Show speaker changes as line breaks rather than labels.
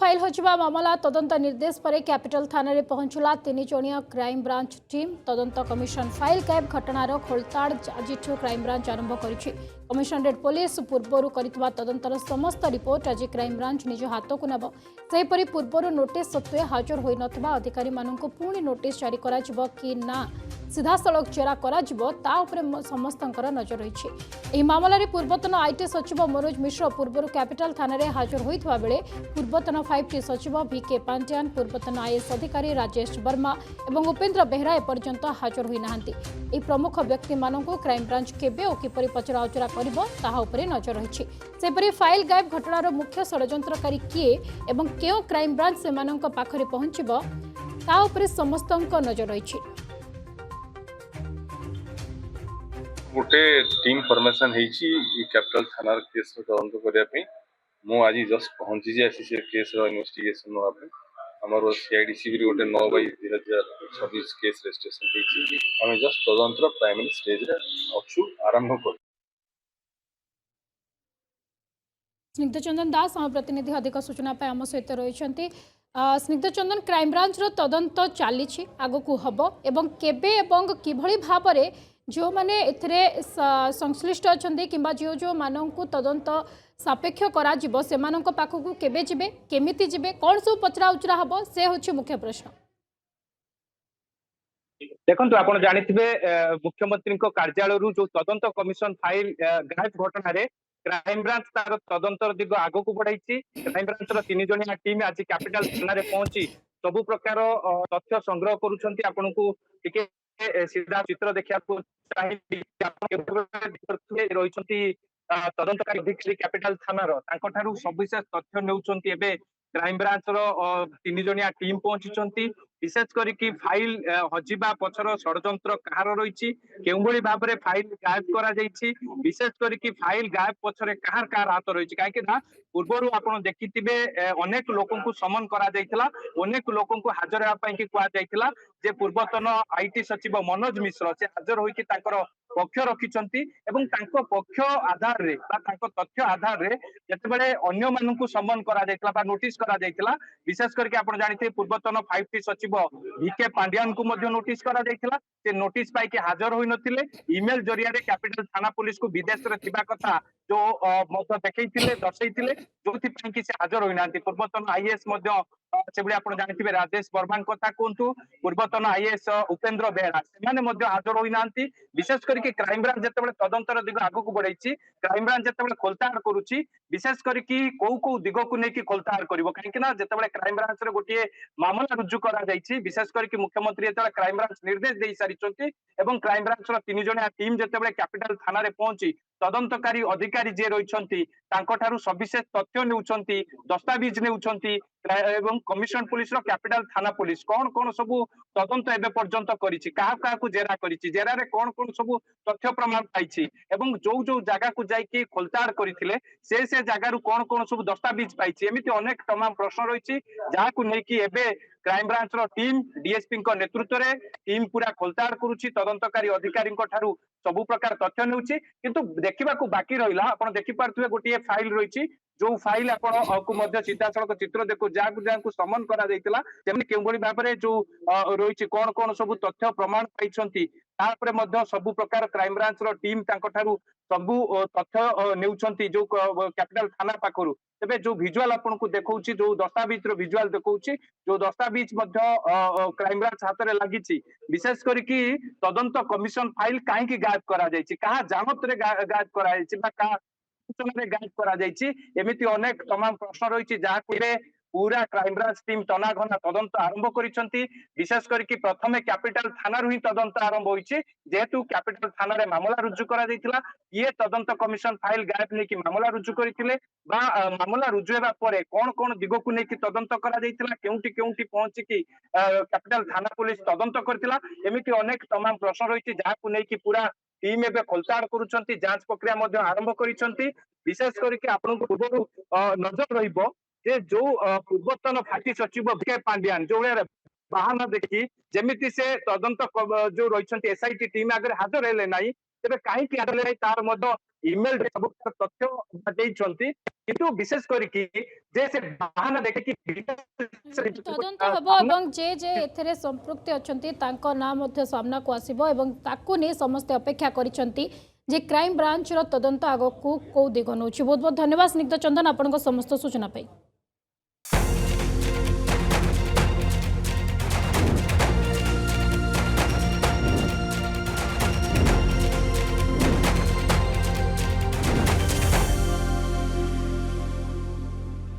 File होजिबा मामला तदंत निर्देश पर कैपिटल थाना रे पहुंचला 3 जणिया क्राइम ब्रांच टीम तदंत कमिशन फाइल गायब घटनार खोलताड़ आज क्राइम ब्रांच आरंभ करिछि। कमिशनरेट पुलिस पूर्वरु करितबा तदंतर समस्त रिपोर्ट आज क्राइम ब्रांच निज हाथ को नेब। सेहीपरि पूर्वरु नोटिस सत्वे हाजर होई नथिबा अधिकारी माननकु पुणी नोटिस जारी करा जिवो कि ना सीधा सड़क जेरा करा जिवो ता उपरे समस्तंकर नजर रहिछि। एही मामला रे पूर्वतन आईटी सचिव मनोज मिश्र पूर्वरु कैपिटल थाना रे हाजर होइतबा बेले पूर्वतन 5टी सचिव भिके पांड्यान पूर्वतन आईएएस अधिकारी राजेश वर्मा एवं उपेन्द्र बेहरा एपर्यंत हाजर होई नाहांती। एही प्रमुख व्यक्ति माननकु क्राइम ब्रांच केबे ओ किपरि पचराउचरा करिबो ताहा उपरे नजर रहिछि। सेपरि फाइल गायब घटनार मुख्य षड्यंत्रकारी किए एवं केउ क्राइम ब्रांच सेमानंक पाखरे पहुंचिबो ता उपरे समस्तंक नजर रहिछि।
गोटे टीम फॉर्मेशन हेची कैपिटल थानार केस तदंत करिया पे मो आज जस्ट पहुंची जे आसी से केस रो इन्वेस्टिगेशन नो आपे हमर सीआईडीसी भी गोटे 9/2026 केस रजिस्ट्रेशन हेची हम जस्ट तदंत प्राइमरी स्टेज रे अछु आरंभ कर।
स्निग्ध चंदन दास हम प्रतिनिधि अधिक सूचना पे आम सहित रही। स्निग्ध चंदन क्राइम ब्रांच रो तदंत चली आग को हम एवं केबे एवं किभली भाबरे जो माने एथरे संश्लिष्ट अछंती किंबा जो माननकु तदंत सापेक्ष करा जिवो सेमानंक पाखकु केबे जिबे केमिति जिबे कोन सब पचरा उचरा हबो से होछि मुख्य प्रश्न।
देखो आप जानिथिबे मुख्यमंत्री कार्यालय जो तदंत कमिशन फाइल गायब घटना रे क्राइम ब्रांच तार तदंतर दिग आग को बढ़ाई। क्राइम ब्रांच 3 जणिया टीम आज कैपिटल थाना रे पहुंची सबु प्रकार तथ्य संग्रह करूछंती। आपनको टिके सीधा चित्र देखिया को चाहिए रहिछंती तदंतकारी अधिकारी कैपिटल थाना रो तांको ठारू सविशेष तथ्य नेउछंती। एबे क्राइम ब्रांच रो 3 जणिया टीम पहुंचीछंती। विशेष करी कि फाइल हजिबा पछर षड्यंत्र कहार रही केउभली भाबरे फाइल गायब करा जायछि विशेष करी कि फाइल गायब पछरे कहार हाथ रही कहीं पूर्वर आपन देखिथिबे अनेक लोकन को समन करा जायतिला अनेक लोकन को हाजर हेबा पई कि कुआ जायतिला जे पूर्वतन आईटी सचिव मनोज मिश्र से हाजर होई कि तांकर पक्ष रखिछंती एवं तांको पक्ष आधार रे बा तांको तथ्य आधार रे जेतेबेले अन्य माननकु समन करा जायतिला बा नोटिस करा जायतिला विशेष करके आपण जानिथे पूर्वतन 5टी सचिव भिके पांड्यान को मध्ये नोटिस करा जायतिला से नोटिस पाई कि हाजर होई नथिले ईमेल जरिया रे कैपिटल थाना पुलिस को विदेश रे थिबा कथा जो मत देखैतिले दर्शैतिले जोथि पई कि से हाजर होई नांती। पूर्वतन आईएएस मध्ये सेबडी आपण जानिथिबे राजेश वर्मा कथा कोंतु पूर्वतन आईएएस उपेन्द्र बेहरा सेमाने मध्ये हाजर होई नांती। विशेष करके क्राइम ब्रांच जेतेबेले तदंतर दिग आगु को बढ़ाई क्राइम ब्रांच जेतेबेले खोलताड़ करूची विशेष करके को दिग को नेकी खोलताड़ करिवो काहेकि ना जेतेबेले क्राइम ब्रांच रे गोटिए मामला रुजु करा जायछि विशेष करके मुख्यमंत्री जेतेबेले क्राइम ब्रांच निर्देश देई सारिचंती एवं क्राइम ब्रांच रो 3 जणिया टीम जेतेबेले कैपिटल थाना रे पहुंची तदंतकारी अधिकारी जे रहिछंती तांको ठारू सविशेष तथ्य नेउछंती दस्तावेज नेउछंती एवं कमिशन पुलिस रो कैपिटल थाना पुलिस कोन कोन सब तदंत एबे पर्यंत करिछि काहा को जेरा करिछि जेरा रे कोन कोन सब तथ्य प्रमाण पाइछि एवं जो जगह को जाई कि खोलताड़ करिथिले से जगह रु कोन कोन सब दस्तावेज पाइछि एमिति अनेक तमाम प्रश्न रहिछि जहा को नै कि एबे क्राइम ब्रांच रो टीम डीएसपी को नेतृत्व रे टीम पूरा खोलताड़ करूछि तदंतकारी अधिकारी को ठारू सबु प्रकार तथ्य नेउछि किंतु देखिबा को बाकी रहिला आपण देखि पारथुबे गोटिए फाइल रहिछि जो फाइल आपण को मध्य सीधा सड़क चित्र देखो जाकु समन करा जायतिला जेमनि केउभली भाबरे जो रहिछि कोन कोन सब तथ्य प्रमाण पाइछंती तापरे मध्य सबु प्रकार क्राइम ब्रांच रो टीम तांको ठारू सबु तथ्य नेउछंती जो कैपिटल थाना पाखरु तबे जो विजुअल आपन को देखौछि जो दस्तावेज रो विजुअल देखौछि जो दस्तावेज मध्य क्राइम ब्रांच हाथ रे लागिछि विशेष करी कि तदंत कमिशन फाइल काहे कि गायब करा जायछि कहा जानत रे गायब करा जायछि बा का सूचना रे गायब करा जायछि एमिति अनेक तमाम प्रश्न रहिछि जहा कि पूरा क्राइम ब्रांच टीम तनाघना तदंत आरंभ करिसंती विशेष करके प्रथमे कैपिटल थाना रु ही तदंत आरंभ होइछि जेहेतु कैपिटल थाना रे मामला रुजु करा जायतिला ये तदंत कमिशन फाइल गायब नै कि मामला रुजु करिथिले बा मामला रुजु हेबा परे कोन कोन दिगो को नै कि तदंत करा जायतिला केउंटी पहुंची कि कैपिटल थाना पुलिस तदंत करतिला एमिति अनेक तमाम प्रश्न रहिछि जहा को नै कि पूरा टीम एबे खोलताड़ करूछंती जांच प्रक्रिया मध्ये आरंभ करिसंती विशेष करके आपन को पूर्व नजर रहिबो जे जो पूर्वतन फाटी सचिव भिके पांड्यान जो बाहाना देखी जेमिति से तदंत जो रहिछंती एसआईटी टीम आगे हाजर हेले नाही तेबे काहे कि हाजर हेले तार मध्य इमेल रे सब तथ्य ଦେଇଛନ୍ତି କିନ୍ତୁ ବିଶେଷ କରିକି ଯେ ସେ ବାହାନା ଦେଖିକି
তদন্ত হব এবং যে যে এথেরে সম্পৃক্তি অছন্তি তাঙ্ক নাম মধ্য সামনাকু আসিব এবং তাকু নেই সমস্তে অপেক্ষা করিছন্তি যে ক্রাইম ব্রাঞ্চর তদন্ত আগকু কৌ দিগ নউছি। বহুত বহুত ধন্যবাদ স্নিগ্ধ চন্দন আপনার সমস্ত সূচনা পাই।